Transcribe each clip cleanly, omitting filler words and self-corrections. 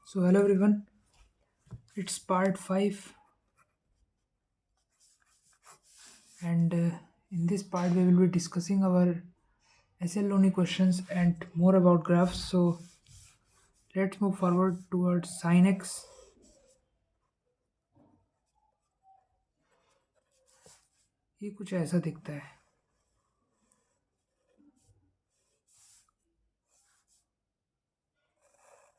So hello everyone, it's part 5 and in this part we will be discussing our SL only questions and more about graphs. So let's move forward towards sin x. ये कुछ ऐसा दिखता है.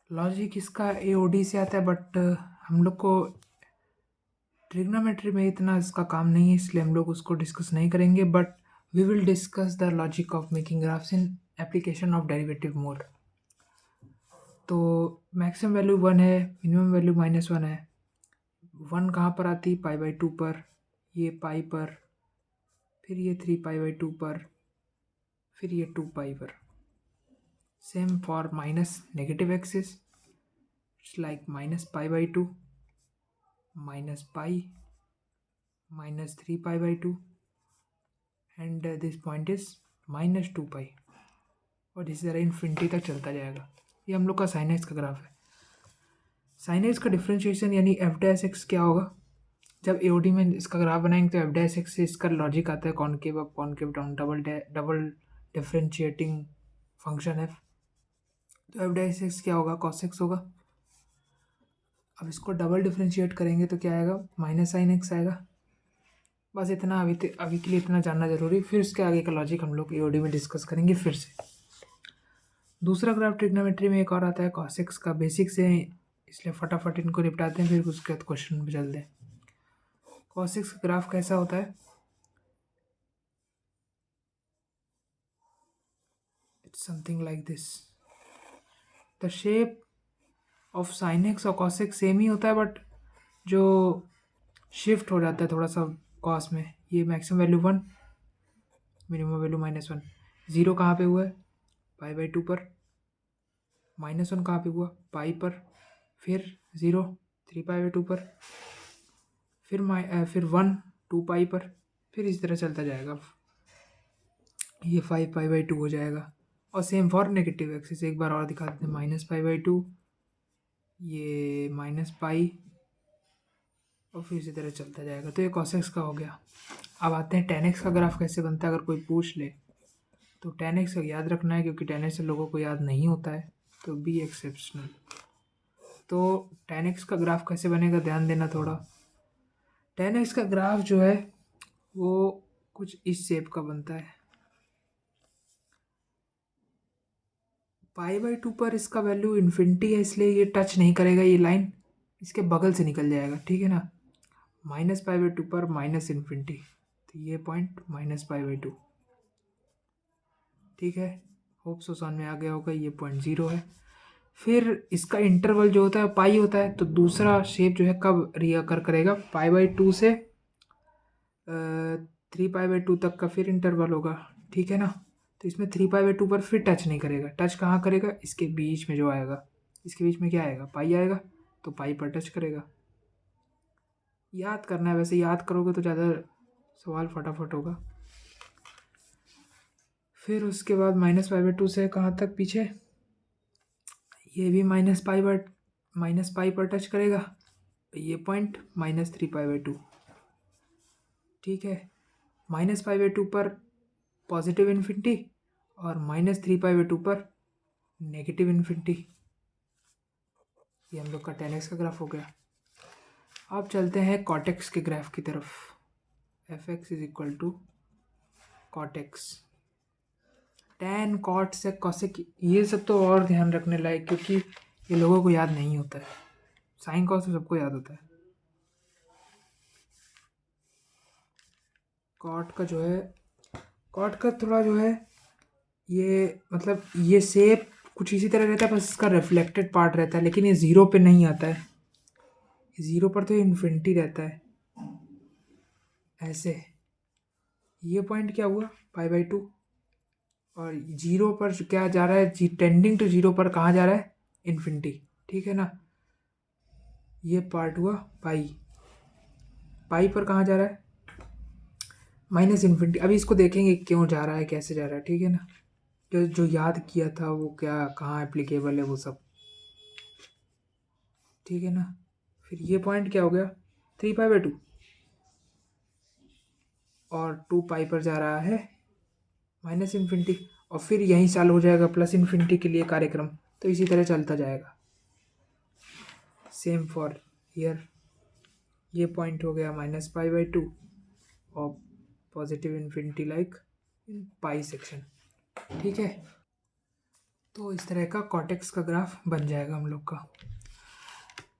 Logic इसका AOD से आता है but हम लोग को ट्रिग्नोमेट्री में इतना इसका काम नहीं है, इसलिए हम लोग उसको डिस्कस नहीं करेंगे. But we will discuss the logic of making graphs in application of derivative mode. तो मैक्सिमम वैल्यू 1 है, मिनिमम वैल्यू -1 है. 1 कहाँ पर आती है? π/2 पर, ये पाई पर, फिर ये 3π/2 पर, फिर ये 2π पर. Same for minus negative axis, it's like -π/2, -π, -3π/2 and this point is -2π और इसी तरह इन्फिनिटी तक चलता जाएगा. ये हम लोग का साइन एक्स का ग्राफ है. साइन एक्स का डिफ्रेंशिएशन यानी f'(x) क्या होगा? जब AOD में इसका ग्राफ बनाएंगे तो f'(x) से इसका लॉजिक आता है concave up, concave down, double differentiating function है. तो f'(x) क्या होगा? cos x होगा. अब इसको डबल डिफ्रेंशिएट करेंगे तो क्या आएगा? माइनस साइन एक्स आएगा. बस इतना अभी के लिए इतना जानना जरूरी. फिर उसके आगे का लॉजिक हम लोग AOD में डिस्कस करेंगे फिर से. दूसरा ग्राफ ट्रिग्नोमेट्री में एक और आता है cos x का. बेसिक से इसलिए फटाफट इनको निपटाते हैं, फिर उसके बाद क्वेश्चन पे चलते हैं. cos x का ग्राफ कैसा होता है? It's something like this. The shape of sine x और cos x सेम ही होता है बट जो शिफ्ट हो जाता है थोड़ा सा cos में. ये मैक्सिमम वैल्यू 1, मिनिमम वैल्यू -1. 0 कहाँ पे हुआ है? π/2 पर. -1 कहाँ पे हुआ? पाई पर. फिर 0 3π/2 पर. फिर 1 2π पर. फिर इस तरह चलता जाएगा. ये 5π/2 हो जाएगा. और सेम फॉर नेगेटिव एक्सिस. एक बार और दिखा देते हैं. -π/2, ये -π और फिर इसी तरह चलता जाएगा. तो ये cos x का हो गया. अब आते हैं tan x का ग्राफ कैसे बनता है. अगर कोई पूछ ले तो tan x का याद रखना है, क्योंकि tan x लोगों को याद नहीं होता है, तो बी एक्सेप्शनल. तो tan x का ग्राफ कैसे बनेगा ध्यान देना थोड़ा. tan x का ग्राफ जो है वो कुछ इस शेप का बनता है. π/2 पर इसका वैल्यू इन्फिनिटी है, इसलिए ये टच नहीं करेगा. ये लाइन इसके बगल से निकल जाएगा, ठीक है ना. -π/2 पर माइनस इन्फिनिटी, तो ये पॉइंट -π/2. ठीक है, होप सो समझ में आ गया होगा. ये पॉइंट 0 है. फिर इसका इंटरवल जो होता है पाई होता है. तो दूसरा शेप जो है कब रिअकर करेगा? π/2 से 3π/2 तक का फिर इंटरवल होगा, ठीक है ना. तो इसमें 3π/2 पर फिर टच नहीं करेगा. टच कहाँ करेगा? इसके बीच में जो आएगा. इसके बीच में क्या आएगा? पाई आएगा, तो पाई पर टच करेगा. याद करना है, वैसे याद करोगे तो ज़्यादा सवाल फटाफट होगा. फिर उसके बाद -π/2 से कहाँ तक पीछे? ये भी -π पर टच करेगा. ये पॉइंट -3π/2. ठीक है, -π/2 पर पॉजिटिव इन्फिनिटी और -3π/2 पर नेगेटिव इन्फिनिटी. ये हम लोग का tan x का ग्राफ हो गया. अब चलते हैं cot x के ग्राफ की तरफ. f(x) = cot x. tan, cot, sec, cosec, ये सब तो और ध्यान रखने लायक, क्योंकि ये लोगों को याद नहीं होता है. साइन कॉस तो सबको याद होता है. कॉट का जो है, कॉट का थोड़ा जो है ये मतलब ये शेप कुछ इसी तरह रहता है, बस इसका रिफ्लेक्टेड पार्ट रहता है. लेकिन ये 0 पे नहीं आता है. 0 पर तो ये इन्फिनिटी रहता है ऐसे. ये पॉइंट क्या हुआ? π/2. और 0 पर क्या जा रहा है? टेंडिंग टू 0 पर कहाँ जा रहा है? इन्फिनिटी, ठीक है ना. ये पार्ट हुआ पाई. पाई पर कहाँ जा रहा है? -इन्फिनिटी. अभी इसको देखेंगे क्यों जा रहा है, कैसे जा रहा है, ठीक है ना. जो याद किया था वो क्या कहाँ एप्लीकेबल है वो सब. ठीक है ना। फिर ये पॉइंट क्या हो गया 3 पाई/2 और 2 पाई पर जा रहा है -इन्फिनिटी और फिर यहीं चालू हो जाएगा +इन्फिनिटी के लिए कार्यक्रम। तो इसी तरह चलता जाएगा। सेम फॉर हियर, ये पॉइंट हो गया -पाई/2 और positive infinity like in pi section. ठीक है, तो इस तरह का कॉटेक्स का ग्राफ बन जाएगा हम लोग का।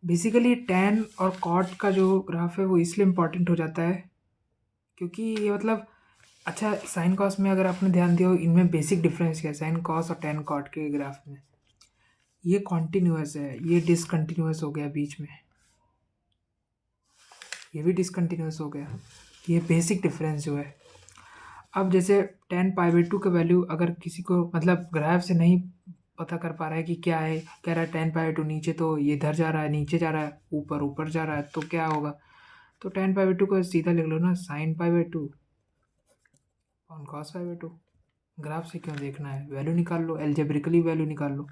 बेसिकली टैन और कॉट का जो ग्राफ है वो इसलिए इम्पॉर्टेंट हो जाता है क्योंकि ये मतलब अच्छा साइन कॉस में अगर आपने ध्यान दिया हो इनमें बेसिक डिफरेंस क्या है साइन कॉस और टैन कॉट के ग्राफ में। ये कॉन्टिन्यूअस है, ये डिसकंटिन्यूअस हो गया बीच में, ये भी डिसकंटिन्यूअस हो गया। ये बेसिक डिफरेंस जो है। अब जैसे tan π/2 का वैल्यू अगर किसी को मतलब ग्राफ से नहीं पता कर पा रहा है कि क्या है, कह रहा है tan π/2 नीचे तो ये इधर जा रहा है, नीचे जा रहा है, ऊपर ऊपर जा रहा है, तो क्या होगा। तो tan π/2 को सीधा लिख लो ना sin π/2 ऑन cos π/2। ग्राफ से क्यों देखना है, वैल्यू निकाल लो, एल्जेब्रिकली वैल्यू निकाल लो।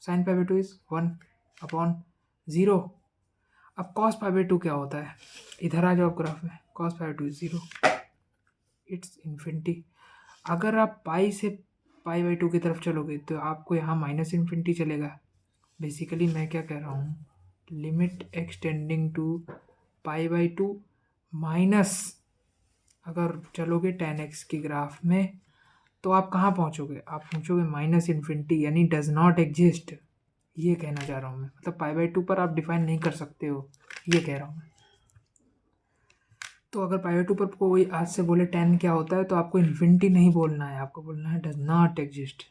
sin π/2 is 1/0। अब cos π/2 क्या होता है, इधर आ जाओ ग्राफ में, cos π/2 इज 0, इट्स इन्फिनिटी। अगर आप पाई से π/2 की तरफ चलोगे तो आपको यहाँ -इन्फिनिटी चलेगा। बेसिकली मैं क्या कह रहा हूँ, लिमिट एक्सटेंडिंग टू π/2 माइनस अगर चलोगे tan x की ग्राफ में तो आप कहाँ पहुँचोगे, आप पहुँचोगे -इन्फिनिटी यानी डज नॉट एग्जिस्ट। ये कहना चाह रहा हूँ मैं, मतलब π/2 पर आप डिफाइन नहीं कर सकते हो, ये कह रहा हूँ मैं। तो अगर π/2 पर कोई आज से बोले tan क्या होता है तो आपको इन्फिनिटी नहीं बोलना है, आपको बोलना है डज नॉट एग्जिस्ट,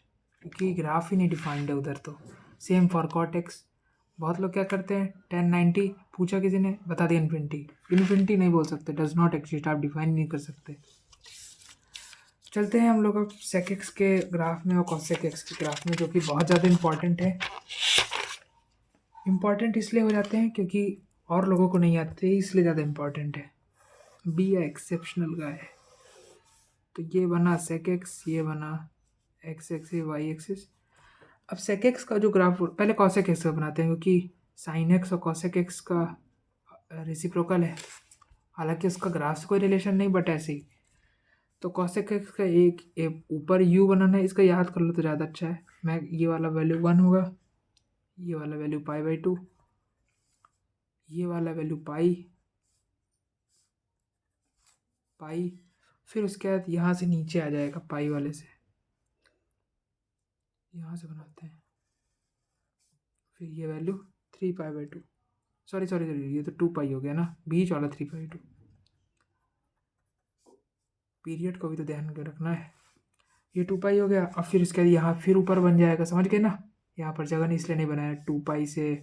क्योंकि ग्राफ ही नहीं डिफाइंड है उधर। तो सेम फॉर cot x। बहुत लोग क्या करते हैं tan 90 पूछा किसी ने, बता दिया इन्फिनिटी। इन्फिनिटी नहीं बोल सकते, डज नॉट एग्जिस्ट आप डिफाइन नहीं कर सकते। चलते हैं हम लोग अब sec x के ग्राफ में और cosec x के ग्राफ में, जो कि बहुत ज़्यादा इम्पॉर्टेंट है। इम्पॉर्टेंट इसलिए हो जाते हैं क्योंकि और लोगों को नहीं आते, इसलिए ज़्यादा इम्पॉर्टेंट है। बी ए एक्सेप्शनल गाय। तो ये बना sec x, ये बना x एक्सिस y एक्सिस। अब sec x का जो ग्राफ, पहले cosec x का बनाते हैं क्योंकि sin x और cosec x का रेसिप्रोकल है, हालांकि उसका ग्राफ से कोई रिलेशन नहीं बट ऐसे ही। तो cosec x का एक ऊपर u बनाना है, इसका याद कर लो तो ज़्यादा अच्छा है। मैं ये वाला वैल्यू 1 होगा, ये वाला वैल्यू π/2, ये वाला वैल्यू पाई, फिर उसके बाद यहाँ से नीचे आ जाएगा पाई वाले से, यहाँ से बनाते हैं। फिर ये वैल्यू 3π/2, सॉरी ये तो 2 पाई हो गया ना, बीच वाला 3π/2। पीरियड को भी तो ध्यान में रखना है। ये 2 पाई हो गया। अब फिर इसके बाद यहाँ फिर ऊपर बन जाएगा, समझ गए ना। यहाँ पर जगह नहीं इसलिए नहीं बनाया, 2 पाई से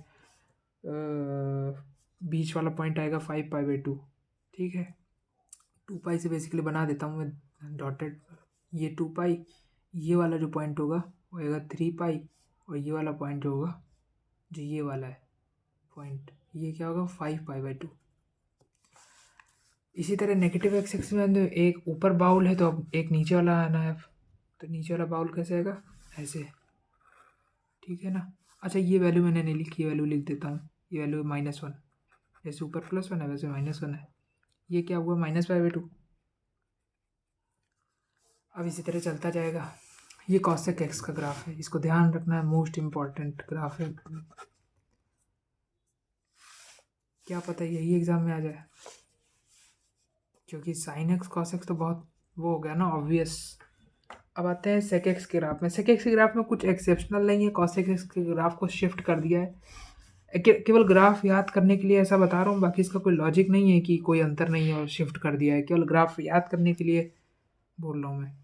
बीच वाला पॉइंट आएगा 5π/2। ठीक है, 2 पाई से बेसिकली बना देता हूँ मैं डॉटेड। ये 2 पाई, ये वाला जो पॉइंट होगा वो आएगा 3 पाई, और ये वाला पॉइंट जो होगा, जो ये वाला है पॉइंट, ये क्या होगा 5π/2। इसी तरह नेगेटिव एक्स एक्सिस में एक ऊपर बाउल है तो अब एक नीचे वाला आना है, तो नीचे वाला बाउल कैसे आएगा, ऐसे। ठीक है ना। अच्छा ये वैल्यू मैंने नहीं लिखी, ये वैल्यू लिख देता हूँ। ये वैल्यू -1, जैसे ऊपर +1 है वैसे -1 है। ये क्या हुआ -π/2। अब इसी तरह चलता जाएगा। ये cosec x का ग्राफ है, इसको ध्यान रखना है, मोस्ट इम्पॉर्टेंट ग्राफ है। क्या पता यही एग्जाम में आ जाए, क्योंकि sin x cos x तो बहुत वो हो गया ना ऑब्वियस। अब आते हैं sec x के ग्राफ में। sec x के ग्राफ में कुछ एक्सेप्शनल नहीं है, cosec x के ग्राफ को शिफ्ट कर दिया है। केवल ग्राफ याद करने के लिए ऐसा बता रहा हूँ, बाकी इसका कोई लॉजिक नहीं है कि कोई अंतर नहीं है और शिफ्ट कर दिया है, केवल ग्राफ याद करने के लिए बोल रहा हूँ मैं।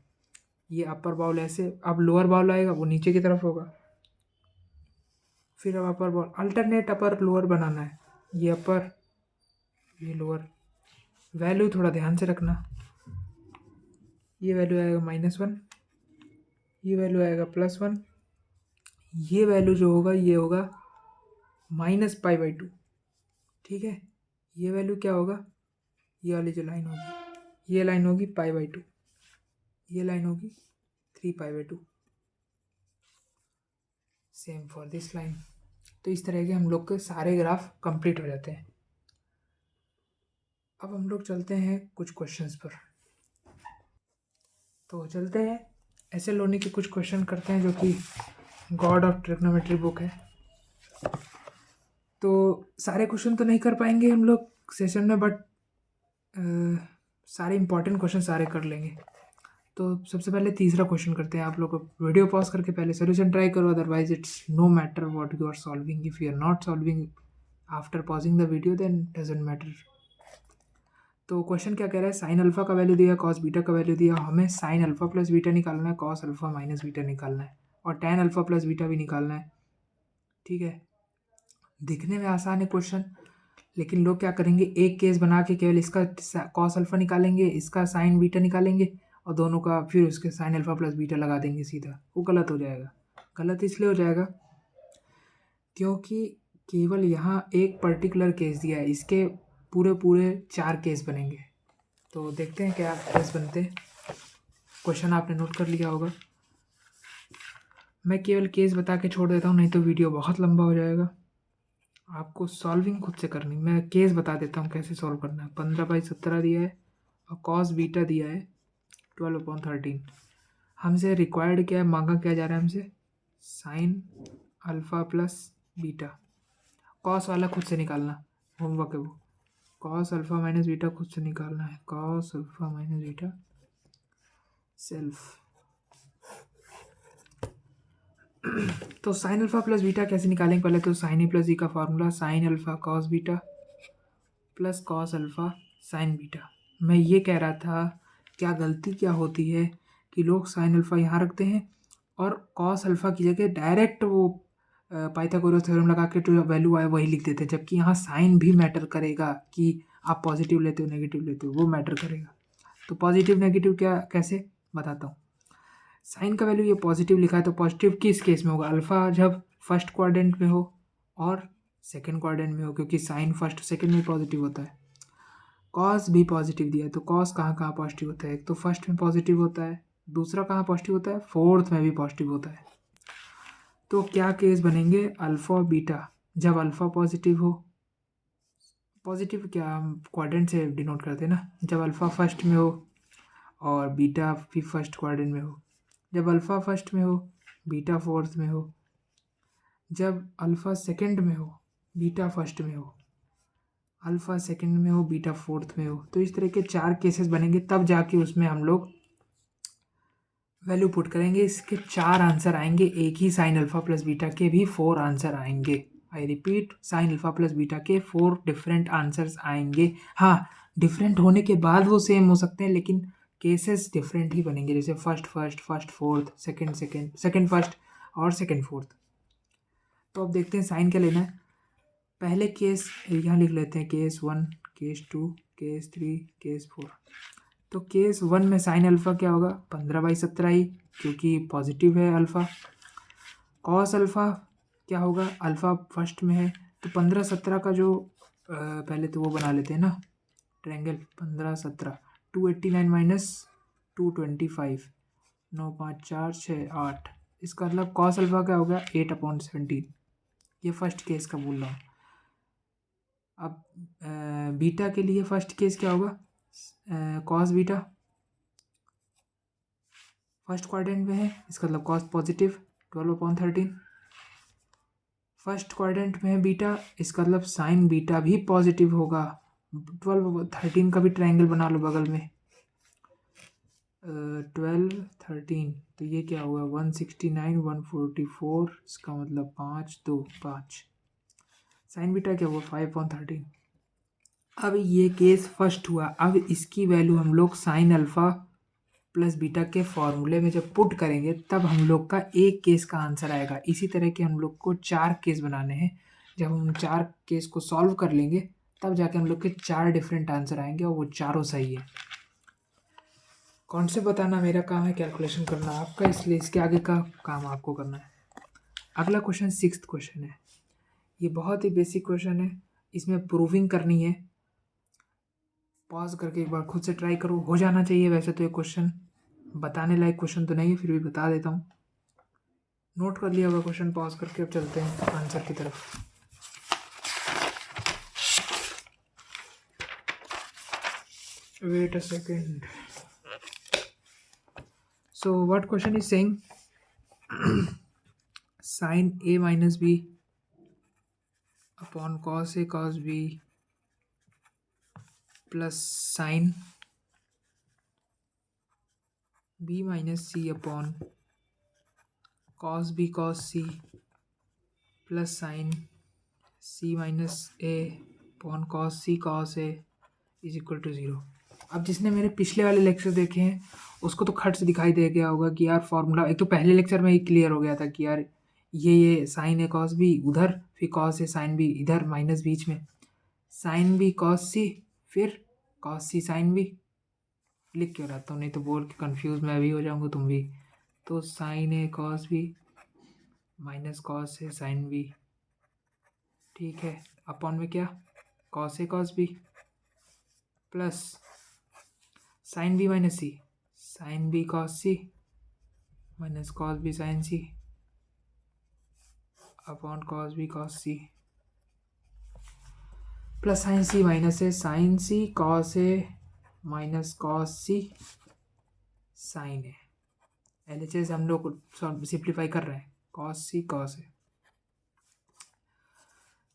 ये अपर बाउल ऐसे, अब लोअर बाउल आएगा वो नीचे की तरफ होगा। फिर अब अपर बाउल, अल्टरनेट अपर लोअर बनाना है, ये अपर ये लोअर। वैल्यू थोड़ा ध्यान से रखना, ये वैल्यू आएगा -1, ये वैल्यू आएगा +1, ये वैल्यू जो होगा ये होगा -π/2। ठीक है, ये वैल्यू क्या होगा, ये वाली जो लाइन होगी, ये लाइन होगी π/2, ये लाइन होगी 3π/2। Same for this line. तो इस तरह के हम लोग के सारे ग्राफ कंप्लीट हो जाते हैं। अब हम लोग चलते हैं कुछ क्वेश्चंस पर। तो चलते हैं ऐसे लोनी के कुछ क्वेश्चन करते हैं जो कि गॉड ऑफ ट्रिग्नोमेट्री बुक है। तो सारे क्वेश्चन तो नहीं कर पाएंगे हम लोग सेशन में, बट सारे इंपॉर्टेंट क्वेश्चन सारे कर लेंगे। तो सबसे पहले तीसरा क्वेश्चन करते हैं। आप लोग वीडियो पॉज करके पहले सोल्यूशन ट्राई करो, otherwise it's no matter what you are solving. If you are not solving after pausing the video then doesn't matter. तो क्वेश्चन क्या कह रहा है, साइन अल्फा का वैल्यू दिया, कॉस बीटा का वैल्यू दिया, हमें साइन अल्फा प्लस बीटा निकालना है, कॉस अल्फा माइनस बीटा निकालना है, और टैन अल्फा प्लस बीटा भी निकालना है। ठीक है, दिखने में आसान है क्वेश्चन, लेकिन लोग क्या करेंगे, एक केस बना के केवल इसका कॉस अल्फा निकालेंगे, इसका साइन बीटा निकालेंगे, और दोनों का फिर उसके साइन अल्फा प्लस बीटा लगा देंगे सीधा। वो गलत हो जाएगा। गलत इसलिए हो जाएगा क्योंकि केवल यहाँ एक पर्टिकुलर केस दिया है, इसके पूरे पूरे 4 केस बनेंगे। तो देखते हैं क्या केस बनते हैं। क्वेश्चन आपने नोट कर लिया होगा। मैं केवल केस बता के छोड़ देता हूँ, नहीं तो वीडियो बहुत लंबा हो जाएगा। आपको सॉल्विंग खुद से करनी। मैं केस बता देता हूँ कैसे सॉल्व करना है। 15/17 दिया है और कॉस बीटा दिया है 12/13। हमसे रिक्वायर्ड क्या है, मांगा क्या जा रहा है हमसे, sine alpha plus beta. Cos वाला खुद से निकालना, होमवर्क है वो। कॉस अल्फा माइनस बीटा खुद से निकालना है, cos alpha minus beta self. तो साइन अल्फा प्लस बीटा कैसे निकालेंगे, पहले तो साइन ए प्लस ई का formula, sine alpha cos beta plus cos alpha sign beta. मैं ये कह रहा था क्या गलती क्या होती है कि लोग साइन अल्फा यहाँ रखते हैं और कॉस अल्फा की जगह डायरेक्ट वो पाइथागोरस थ्योरम लगा के जो वैल्यू आए वही लिख देते हैं, जबकि यहाँ साइन भी मैटर करेगा कि आप पॉजिटिव लेते हो नेगेटिव लेते हो, वो मैटर करेगा। तो पॉजिटिव नेगेटिव क्या कैसे बताता हूँ। साइन का वैल्यू ये पॉजिटिव लिखा है, तो पॉजिटिव किस केस में होगा, अल्फा जब फर्स्ट क्वाड्रेंट में हो और सेकेंड क्वाड्रेंट में हो, क्योंकि साइन फर्स्ट सेकेंड में पॉजिटिव होता है। कॉस भी पॉजिटिव दिया है, तो कॉस कहाँ कहाँ पॉजिटिव होता है, एक तो फर्स्ट में पॉजिटिव होता है, दूसरा कहाँ पॉजिटिव होता है, फोर्थ में भी पॉजिटिव होता है। तो क्या केस बनेंगे, अल्फा बीटा जब अल्फा पॉजिटिव हो, पॉजिटिव क्या हम क्वाड्रेंट से डिनोट करते हैं ना, जब अल्फा फर्स्ट में हो और बीटा भी फर्स्ट क्वाड्रेंट में हो, जब अल्फा फर्स्ट में हो बीटा फोर्थ में हो, जब अल्फा सेकंड में हो बीटा फर्स्ट में हो, अल्फा सेकंड में हो बीटा फोर्थ में हो। तो इस तरह के 4 केसेस बनेंगे, तब जाके उसमें हम लोग वैल्यू पुट करेंगे। इसके 4 आंसर आएंगे, एक ही साइन अल्फा प्लस बीटा के भी 4 आंसर आएंगे। I repeat, sine alpha plus beta के 4 डिफरेंट आंसर्स आएंगे। हाँ, डिफरेंट होने के बाद वो सेम हो सकते हैं, लेकिन केसेस डिफरेंट ही बनेंगे, जैसे first first, first fourth, second second, second first और सेकंड फोर्थ। तो अब देखते हैं साइन क्या लेना है। पहले केस यहाँ लिख लेते हैं, केस 1, केस 2, केस 3, केस 4। तो केस 1 में साइन अल्फा क्या होगा, 15/17 ही, क्योंकि पॉजिटिव है अल्फा। कॉस अल्फा क्या होगा, अल्फा फर्स्ट में है, तो 15/17 का जो पहले तो वो बना लेते हैं ना ट्रायंगल, 15/17, 289 माइनस 225, 9 5 4 6 8। इसका मतलब कॉस अल्फा क्या होगा, 8/17। ये फर्स्ट केस का बोल रहा हूँ। अब बीटा के लिए फर्स्ट केस क्या होगा, कॉस बीटा फर्स्ट क्वाड्रेंट में है, इसका मतलब कॉस पॉजिटिव 12/13। फर्स्ट क्वाड्रेंट में है बीटा, इसका मतलब साइन बीटा भी पॉजिटिव होगा। 12/13 का भी ट्रायंगल बना लो बगल में, 12 13, तो ये क्या हुआ, 169 144, इसका मतलब 5 2 5। साइन बीटा क्या हुआ, 5/13। अब ये केस फर्स्ट हुआ। अब इसकी वैल्यू हम लोग साइन अल्फा प्लस बीटा के फॉर्मूले में जब पुट करेंगे, तब हम लोग का एक केस का आंसर आएगा। इसी तरह के हम लोग को 4 केस बनाने हैं। जब हम 4 केस को सॉल्व कर लेंगे, तब जाके हम लोग के 4 डिफरेंट आंसर आएंगे, और वो चारों सही है। कॉन्सेप्ट बताना मेरा काम है, कैलकुलेशन करना आपका, इसलिए इसके आगे का काम आपको करना है। अगला क्वेश्चन 6th क्वेश्चन है। ये बहुत ही बेसिक क्वेश्चन है, इसमें प्रूविंग करनी है। पॉज करके एक बार खुद से ट्राई करो, हो जाना चाहिए वैसे तो ये क्वेश्चन। बताने लायक क्वेश्चन तो नहीं है, फिर भी बता देता हूँ। नोट कर लिया होगा क्वेश्चन, पॉज करके अब चलते हैं आंसर की तरफ। Wait a second. So what question is saying, sine a minus b upon cos a cos b plus sine b minus c upon cos b cos c plus sine c minus a upon cos c cos a is equal to 0। अब जिसने मेरे पिछले वाले lecture देखे हैं उसको तो खट से दिखाई दे गया होगा कि यार फॉर्मूला, एक तो पहले लेक्चर में ही क्लियर हो गया था कि यार ये साइन ए कॉस बी उधर, फिर कॉस ए साइन बी इधर, माइनस बीच में साइन बी कॉस सी, फिर कॉस सी साइन बी। लिख क्यों रहता हूँ, नहीं तो बोल के कन्फ्यूज मैं भी हो जाऊँगा, तुम भी। तो sine A cos B minus cos A sine B, ठीक है, अपॉन में क्या cos A cos B plus sine B minus C, sine B cos C minus cos B sine C upon cos B cos C plus sine C minus A sine C cos A minus cos C sine A. LHS हम लोग simplify कर रहे हैं, cos C cos ए।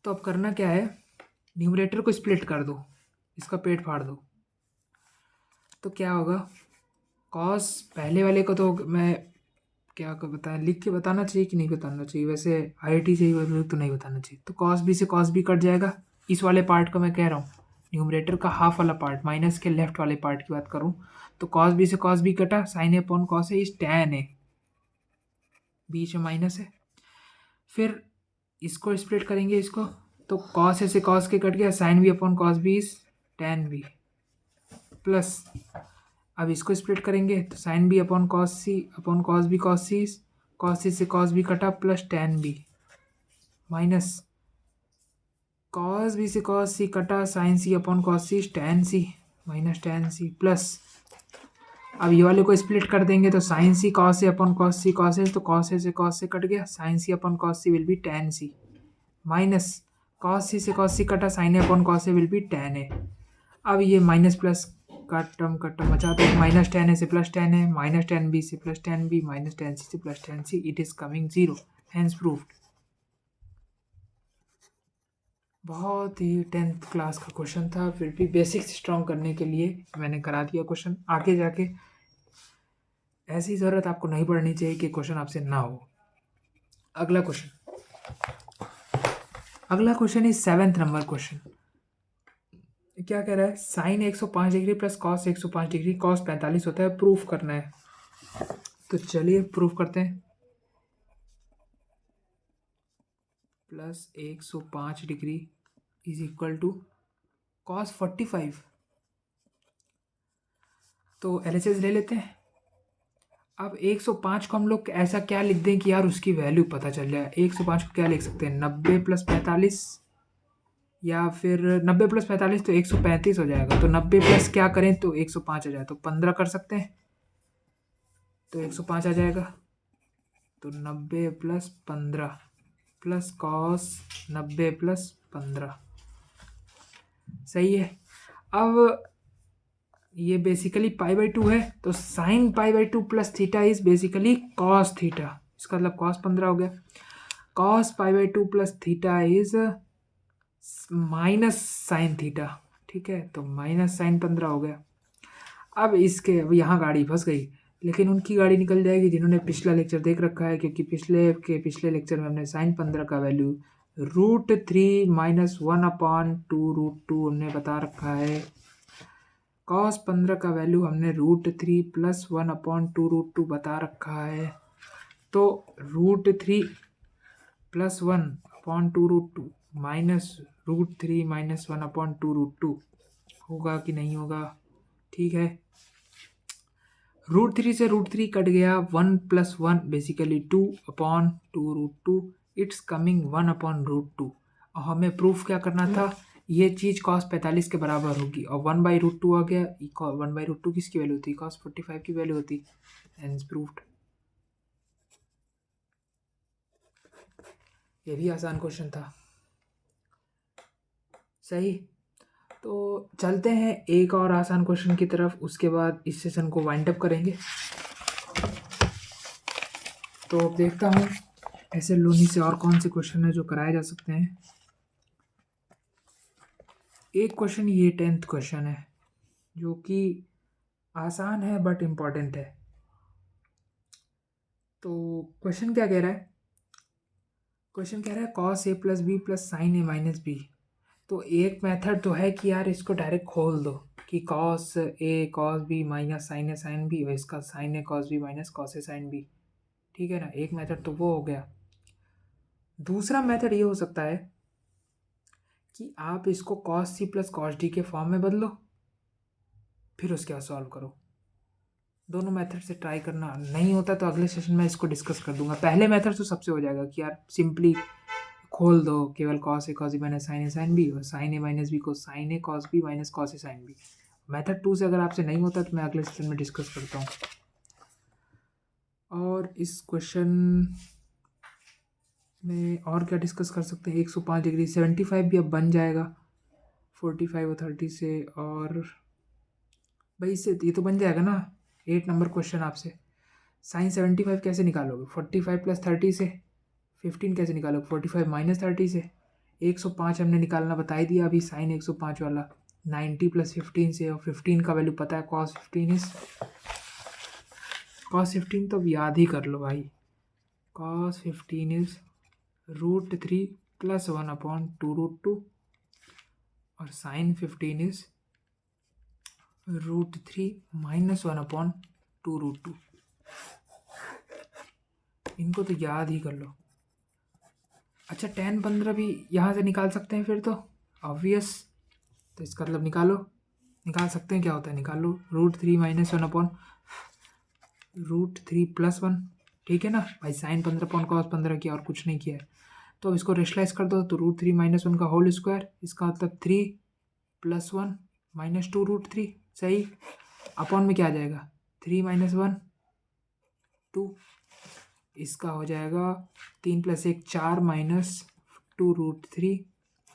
तो अब करना क्या है, न्यूमरेटर को स्प्लिट कर दो, इसका पेट फाड़ दो। तो क्या होगा, कॉस पहले वाले को तो मैं क्या को बताया, लिख के बताना चाहिए कि नहीं बताना चाहिए, वैसे IIT से ही तो नहीं बताना चाहिए। तो कॉस बी से कॉस बी कट जाएगा, इस वाले पार्ट का मैं कह रहा हूँ, न्यूमरेटर का हाफ वाला पार्ट, माइनस के लेफ्ट वाले पार्ट की बात करूँ तो कॉस बी से कॉस बी कटा, sine A upon cos A is tan A, बीच में माइनस है। फिर इसको स्प्लिट करेंगे इसको, तो कॉस ए से कॉस के कट गया, sine B upon cos B is tan B plus, अब इसको स्प्लिट करेंगे तो sine B upon cos C upon cos B cos C से कॉस बी कटा plus tan B minus cos B से कॉस सी कटा, sine C upon cos C tan C minus tan C plus, अब ये वाले को split कर देंगे तो sine C cos A upon cos C cos ए, तो कॉस ए से कॉस से कट गया, sine C upon cos C will be tan C minus cos C से कॉस सी कटा, sine A upon cos A will be tan A. अब ये minus plus का टर्म बचा दो, माइनस टैन ए से plus tan A, minus tan B से plus tan B, minus tan C से plus tan C, it is coming 0, hence proved. बहुत ही 10th क्लास का क्वेश्चन था, फिर भी बेसिक्स स्ट्रॉन्ग करने के लिए मैंने करा दिया क्वेश्चन। आगे जाके ऐसी ज़रूरत आपको नहीं पड़नी चाहिए कि क्वेश्चन आपसे ना हो। अगला question is 7th number question. क्या कह रहा है, sine 105 degree plus cos 105 degree, cos 45 होता है, प्रूफ करना है। तो चलिए प्रूफ करते हैं। Plus 105 degree is equal to cos 45, तो LHS ले लेते हैं। अब 105 को हम लोग ऐसा क्या लिख दें कि यार उसकी वैल्यू पता चल जाए। 105 को क्या लिख सकते हैं, 90 प्लस 45, या फिर 90 प्लस 45 तो 135 हो जाएगा। तो 90 प्लस क्या करें तो 105 आ जाए, तो 15 कर सकते हैं, तो 105 आ जाएगा। तो 90 प्लस 15 प्लस कॉस 90 प्लस 15, सही है। अब ये बेसिकली π/2 है, तो sine π/2 plus theta is basically cos theta, इसका मतलब कॉस 15 हो गया। Cos π/2 plus theta is minus sine theta, ठीक है, तो माइनस साइन 15 हो गया। अब अब यहाँ गाड़ी फंस गई, लेकिन उनकी गाड़ी निकल जाएगी जिन्होंने पिछला लेक्चर देख रखा है, क्योंकि पिछले लेक्चर में हमने साइन 15 का वैल्यू √3 माइनस 1/2 हमने बता रखा है। कॉस 15 का वैल्यू हमने √3 प्लस 1/2 बता रखा है। तो √3 प्लस 1/2 माइनस √3 माइनस 1/2 होगा कि नहीं होगा, ठीक है। √3 से √3 कट गया, 1 प्लस 1 बेसिकली 2/2, इट्स कमिंग 1/2। और हमें प्रूफ क्या करना था, ये चीज़ कॉस 45 के बराबर होगी, और 1/2 आ गया। 1/2 किसकी वैल्यू होती है, कॉस 45 की वैल्यू होती, हेंस प्रूफ्ड। ये भी आसान क्वेश्चन था। सही। तो चलते हैं एक और आसान क्वेश्चन की तरफ, उसके बाद इस सेशन को वाइंड अप करेंगे। तो अब देखता हूँ ऐसे लोनी से और कौन से क्वेश्चन है जो कराए जा सकते हैं। एक क्वेश्चन ये 10th क्वेश्चन है जो कि आसान है बट इम्पॉर्टेंट है। तो क्वेश्चन क्या कह रहा है? क्वेश्चन कह रहा है cos a plus B plus sine A minus B. तो एक मेथड तो है कि यार इसको डायरेक्ट खोल दो कि cos a cos b minus sine A sine B, और इसका sine A cos b minus cos A sine B. ठीक है ना, एक मेथड तो वो हो गया। दूसरा मेथड ये हो सकता है कि आप इसको cos c plus cos d के फॉर्म में बदलो, फिर उसके बाद सॉल्व करो। दोनों मेथड से ट्राई करना, नहीं होता तो अगले सेशन में इसको डिस्कस कर दूंगा। पहले मेथड तो सबसे हो जाएगा कि यार सिंपली खोल दो केवल cos A cos b minus sine A sine B, और साइन ए माइनस बी को sign A cos b minus cos A sine B. Method 2 से अगर आपसे नहीं होता तो मैं अगले सेशन में डिस्कस करता हूँ। और इस क्वेश्चन में और क्या डिस्कस कर सकते हैं? 105 डिग्री 75 भी अब बन जाएगा 45 और 30 से, और भाई इससे ये तो बन जाएगा ना। 8 नंबर क्वेश्चन आपसे, साइन 75 कैसे निकालोगे? 45 प्लस 30 से। 15 कैसे निकालोगे? 45 माइनस 30 से। 105 हमने निकालना बता ही दिया अभी, साइन 105 वाला। 90 प्लस 15 से, और 15 का वैल्यू पता है, cos 15 इज, cos 15 तो अब याद ही कर लो भाई। cos 15 इज √3 प्लस 1 अपॉन 2√2, और साइन 15 इज √3 माइनस 1 अपॉन 2√2। इनको तो याद ही कर लो। अच्छा, 10 15 भी यहाँ से निकाल सकते हैं फिर तो ऑब्वियस। तो इसका मतलब निकाल सकते हैं। क्या होता है? निकाल लो √3 माइनस 1 अपॉन √3 प्लस 1। ठीक है ना भाई, साइन 15 अपॉन कॉस 15 किया और कुछ नहीं किया है। तो अब इसको रेशलाइज कर दो तो √3 माइनस 1 का होल स्क्वायर, इसका मतलब 3 प्लस 1 माइनस 2√3। सही। अपॉन में क्या आ जाएगा? 3 माइनस 1 2, इसका हो जाएगा 3 प्लस 1 4 माइनस 2√3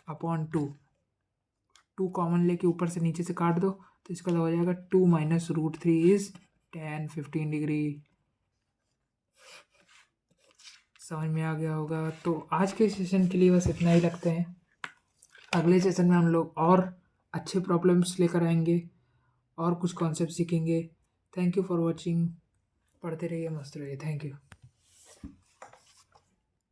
अपॉन 2 कॉमन लेके ऊपर से नीचे से काट दो, तो इसका हो जाएगा 2 माइनस √3 इज 10 15 डिग्री। समझ में आ गया होगा। तो आज के सेशन के लिए बस इतना ही रखते हैं। अगले सेशन में हम लोग और अच्छे प्रॉब्लम्स लेकर आएंगे और कुछ कॉन्सेप्ट सीखेंगे। Thank you for watching. पढ़ते रहिए, मस्त रहिए। Thank you.